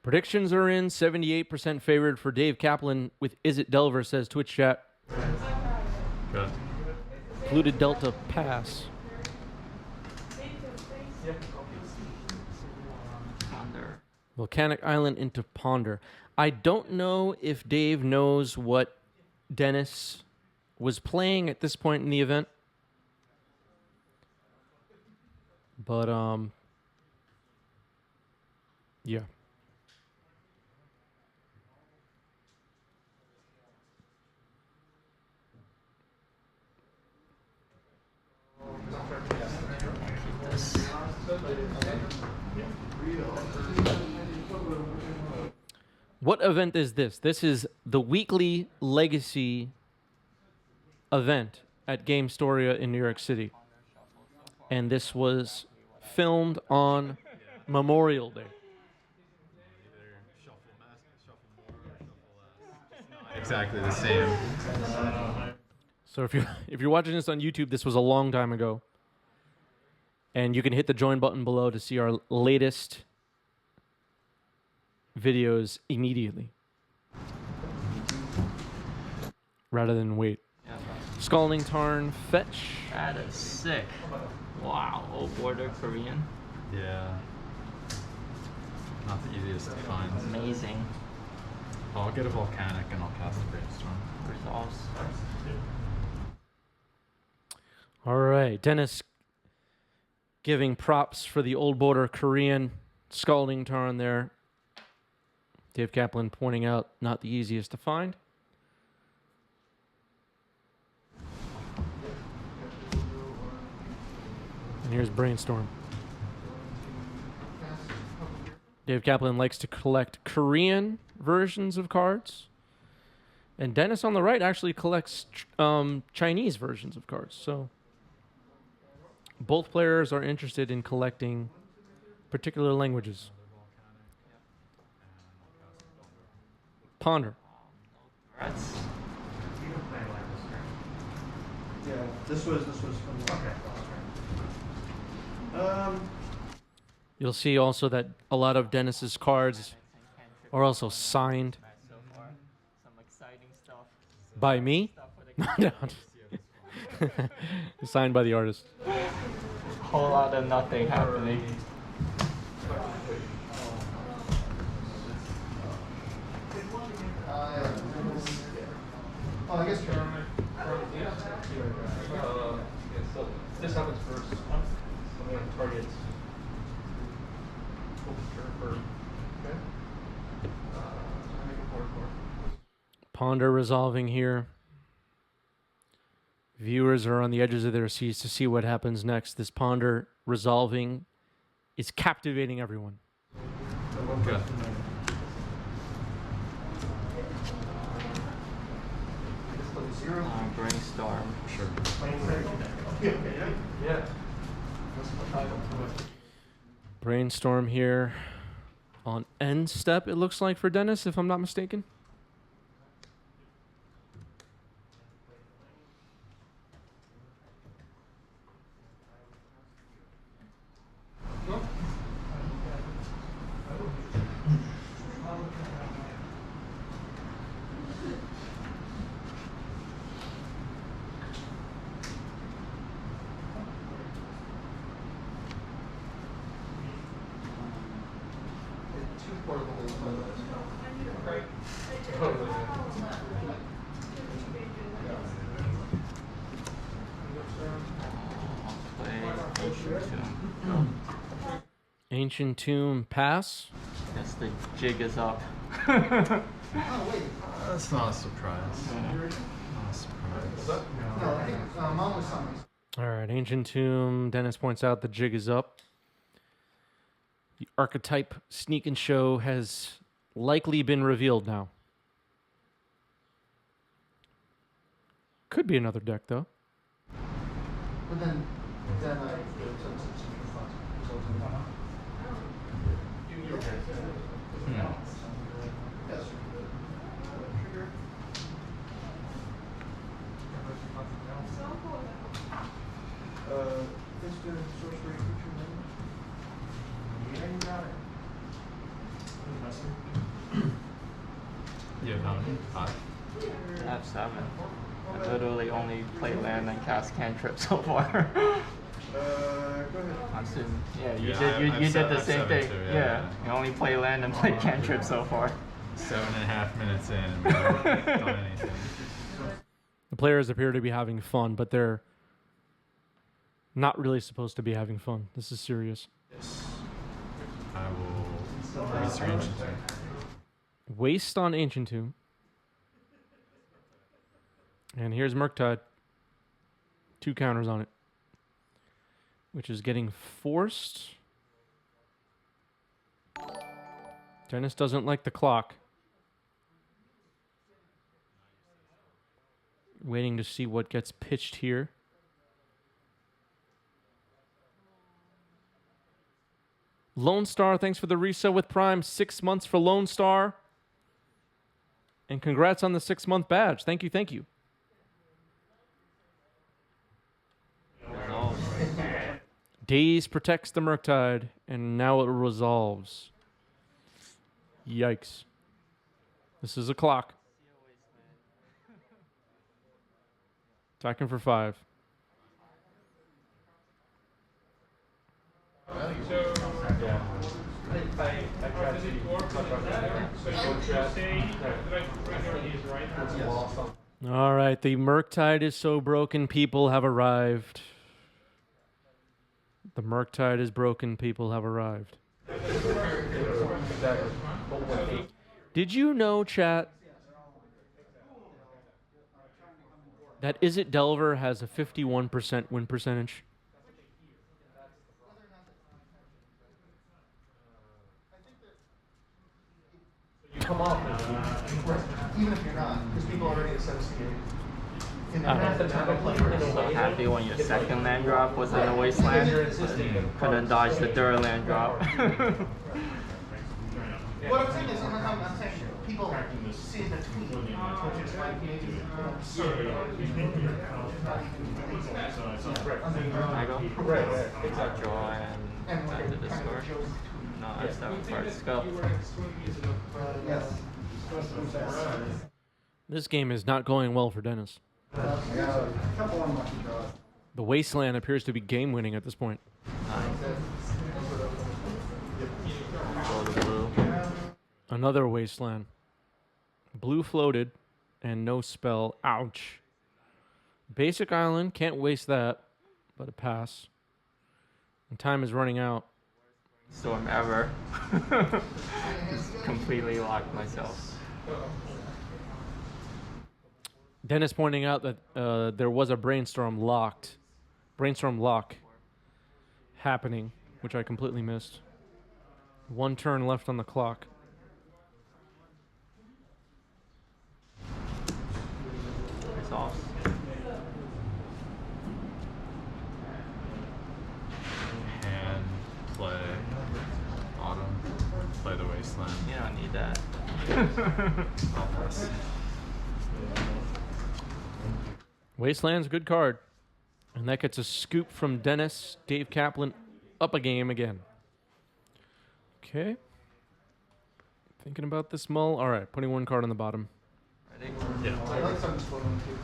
Predictions are in. 78% favored for Dave Kaplan with Is It Delver, says Twitch chat. Good. Polluted Delta pass. Ponder. Volcanic Island into Ponder. I don't know if Dave knows what Dennis was playing at this point in the event. But, yeah. What event is this? This is the weekly Legacy event at Game Storia in New York City. And this was filmed on Memorial Day. Exactly the same. So if you're watching this on YouTube, this was a long time ago. And you can hit the join button below to see our latest videos rather than wait. Yeah, Scalding Tarn fetch. that is sick. Wow, old border Korean. Yeah. Not the easiest to find. Amazing. I'll get a volcanic and I'll cast a brainstorm. Resolves. All right, Dennis giving props for the old border Korean Scalding Tarn there. Dave Kaplan pointing out not the easiest to find. And here's Brainstorm. Dave Kaplan likes to collect Korean versions of cards. And Dennis on the right actually collects Chinese versions of cards. So both players are interested in collecting particular languages. Ponder. That's Yeah, this was from the You'll see also that a lot of Dennis's cards are also signed so far. Some exciting stuff. by me. No. Signed by the artist. Whole lot of nothing happening. Oh, I guess This happens first. I'm going to target. Okay. Ponder resolving here. Viewers are on the edges of their seats to see what happens next. This Ponder resolving is captivating everyone. Good. Brainstorm. Sure. Yeah. Brainstorm here on end step, it looks like, for Dennis, if I'm not mistaken. Ancient Tomb pass. Guess the jig is up. That's not a surprise. Not a surprise. All right, Ancient Tomb. Dennis points out the jig is up. The archetype sneak and show has likely been revealed now. Could be another deck, though. But then You have how many? 5? I have 7. I literally only play land and cast cantrip so far. Go ahead. Awesome. Yeah, you Yeah, did. You I've did se- the I've same 7 thing. too, Yeah. You only play land and play cantrip so far. 7.5 minutes in and we haven't done anything. The players appear to be having fun, but they're not really supposed to be having fun. This is serious. I will waste your ancient turn. Waste on Ancient Tomb. And here's Murktide. 2 counters on it. Which is getting forced. Dennis doesn't like the clock. Waiting to see what gets pitched here. Lone Star, thanks for the resale with Prime. 6 months for Lone Star. And congrats on the 6-month badge. Thank you, thank you. Daze protects the Murktide, and now it resolves. Yikes. This is a clock. Attacking for 5. All right, the Murktide is so broken, people have arrived. The Murktide is broken, people have arrived. Did you know, chat, that Is It Delver has a 51% win percentage? You come off even if you're not, because people already associate. In the So happy when your second land drop was in the wasteland. Couldn't dodge the third land drop. What I'm saying is, I'm saying people see the tweet, which is like maybe I go. Draw and back to discard. No, I have 7 cards. Go. Yes. This game is not going well for Dennis. I got a couple unlucky draws. The Wasteland appears to be game winning at this point. Go to blue. Another Wasteland. Blue floated and no spell. Ouch. Basic Island, can't waste that, but a pass. And time is running out. Storm ever. Just completely locked myself. Dennis pointing out that there was a brainstorm lock happening, which I completely missed. 1 turn left on the clock. It's off. And play Autumn. Play the Wasteland. You don't need that. I'll pass. Wasteland's a good card. And that gets a scoop from Dennis. Dave Kaplan up a game again. Okay. Thinking about this mull. All right, putting 1 card on the bottom. Ready? Yeah. I like some floating too.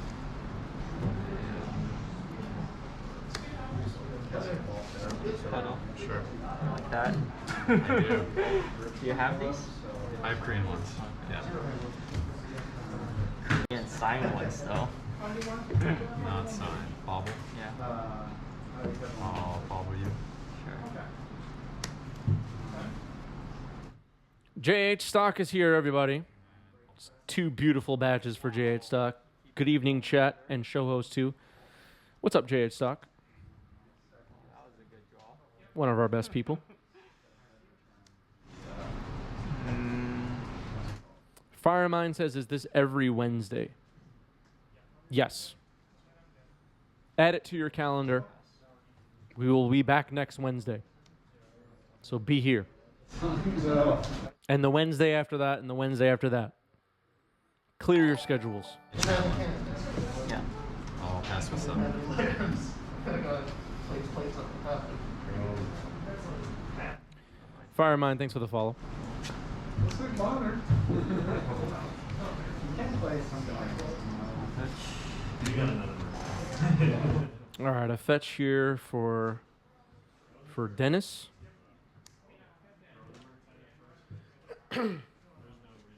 Puddle. Sure. Like that. I do. Do you have these? I have green ones. Yeah. And sign ones though. Not signed. Bobble. Yeah. I'll bobble you. Sure. JH Stock is here, everybody. It's 2 beautiful badges for JH Stock. Good evening, chat, and show host too. What's up, JH Stock? That was a good draw. One of our best people. Firemind says, is this every Wednesday? Yes. Add it to your calendar. We will be back next Wednesday. So be here. And the Wednesday after that, and the Wednesday after that. Clear your schedules. Yeah. I'll pass with 7. Firemind, thanks for the follow. Looks like modern. You can play something like this. You got another. All right, a fetch here for Dennis.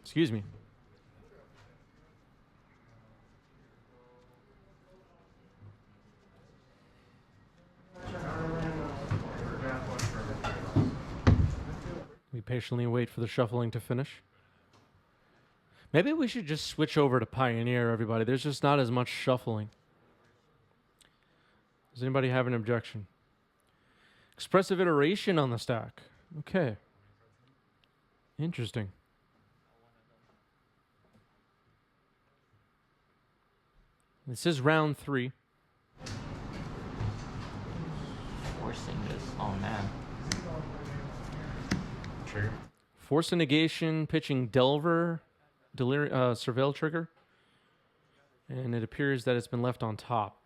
Excuse me. We patiently wait for the shuffling to finish. Maybe we should just switch over to Pioneer, everybody. There's just not as much shuffling. Does anybody have an objection? Expressive iteration on the stack. Okay. Interesting. This is round 3. Forcing this. Oh man. Trigger. Force a negation, pitching Delver, Surveil trigger. And it appears that it's been left on top.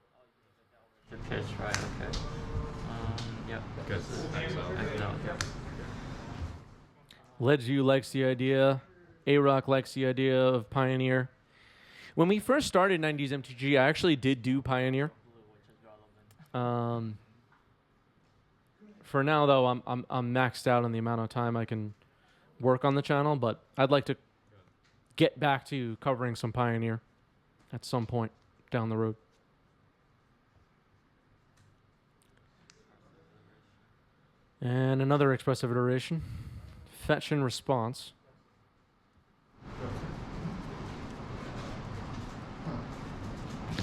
The pitch, right? Okay. Yep. Good. Exile. Yep. Ledzu likes the idea. A-Rock likes the idea of Pioneer. When we first started 90s MTG, I actually did do Pioneer. For now, though, I'm maxed out on the amount of time I can work on the channel, but I'd like to get back to covering some Pioneer at some point down the road. And another expressive iteration. Fetch and response.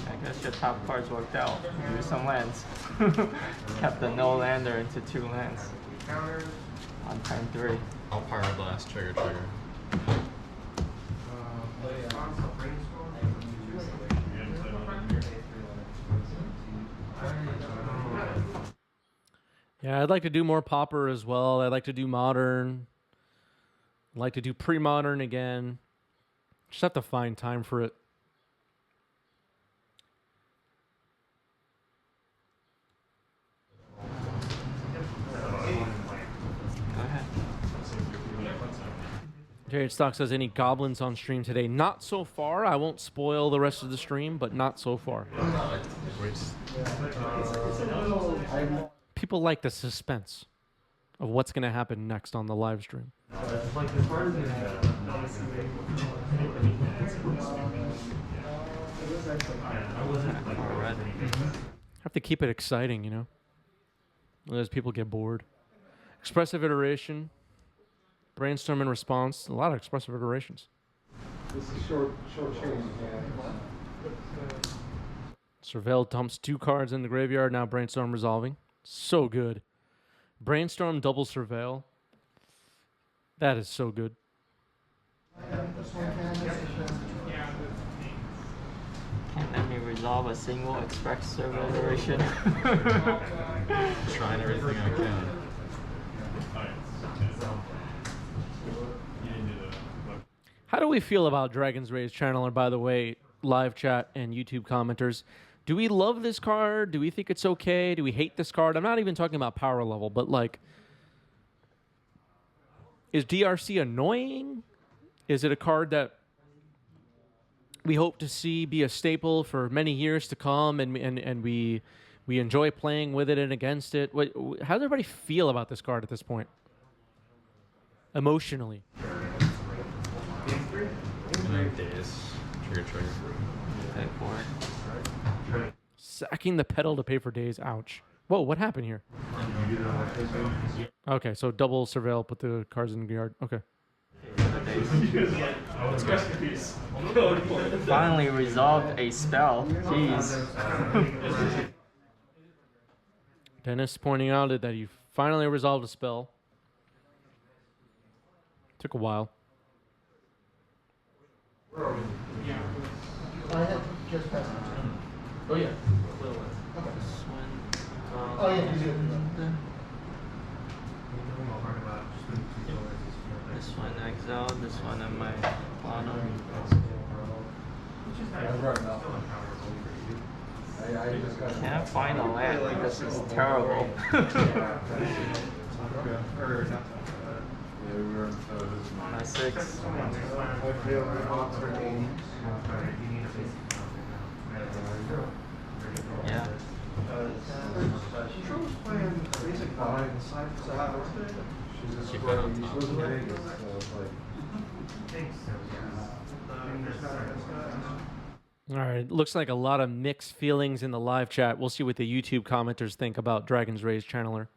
I guess your top cards worked out. Use some lands. Kept the no lander into 2 lands. On turn 3. I'll Pyroblast, trigger. Yeah, I'd like to do more Pauper as well. I'd like to do Modern. I'd like to do Pre-Modern again. Just have to find time for it. Go ahead. Jared Stock says, any goblins on stream today? Not so far. I won't spoil the rest of the stream, but not so far. People like the suspense of what's going to happen next on the live stream. Have to keep it exciting, you know? Otherwise people get bored. Expressive iteration. Brainstorm and response. A lot of expressive iterations. This is short change. Surveil dumps 2 cards in the graveyard. Now Brainstorm resolving. So good. Brainstorm double Surveil. That is so good. Can't let me resolve a single expressive iteration. Trying everything I can. How do we feel about Dragon's Rage Channeler, by the way, live chat and YouTube commenters? Do we love this card? Do we think it's okay? Do we hate this card? I'm not even talking about power level, but like, is DRC annoying? Is it a card that we hope to see be a staple for many years to come, and we enjoy playing with it and against it? How does everybody feel about this card at this point? Emotionally. Days. Trigger. Pay for it. Sacking the pedal to pay for days. Ouch. Whoa, what happened here? Okay, so double Surveil, put the cards in the yard. Okay. Finally resolved a spell. Jeez. Dennis pointing out that he finally resolved a spell. Took a while. I had just passed it. Oh yeah. Okay. This one. Oh yeah, you do. This one exile. This one in my bottom. Can't find a land. This is terrible. My 6. Yeah. She was playing basic nine inside the house. Keep that on top. All right. Looks like a lot of mixed feelings in the live chat. We'll see what the YouTube commenters think about Dragon's Rage Channeler.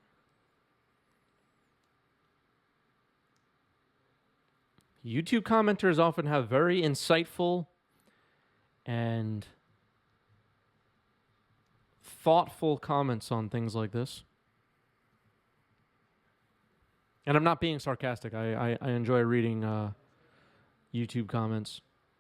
YouTube commenters often have very insightful and thoughtful comments on things like this. And I'm not being sarcastic. I enjoy reading YouTube comments.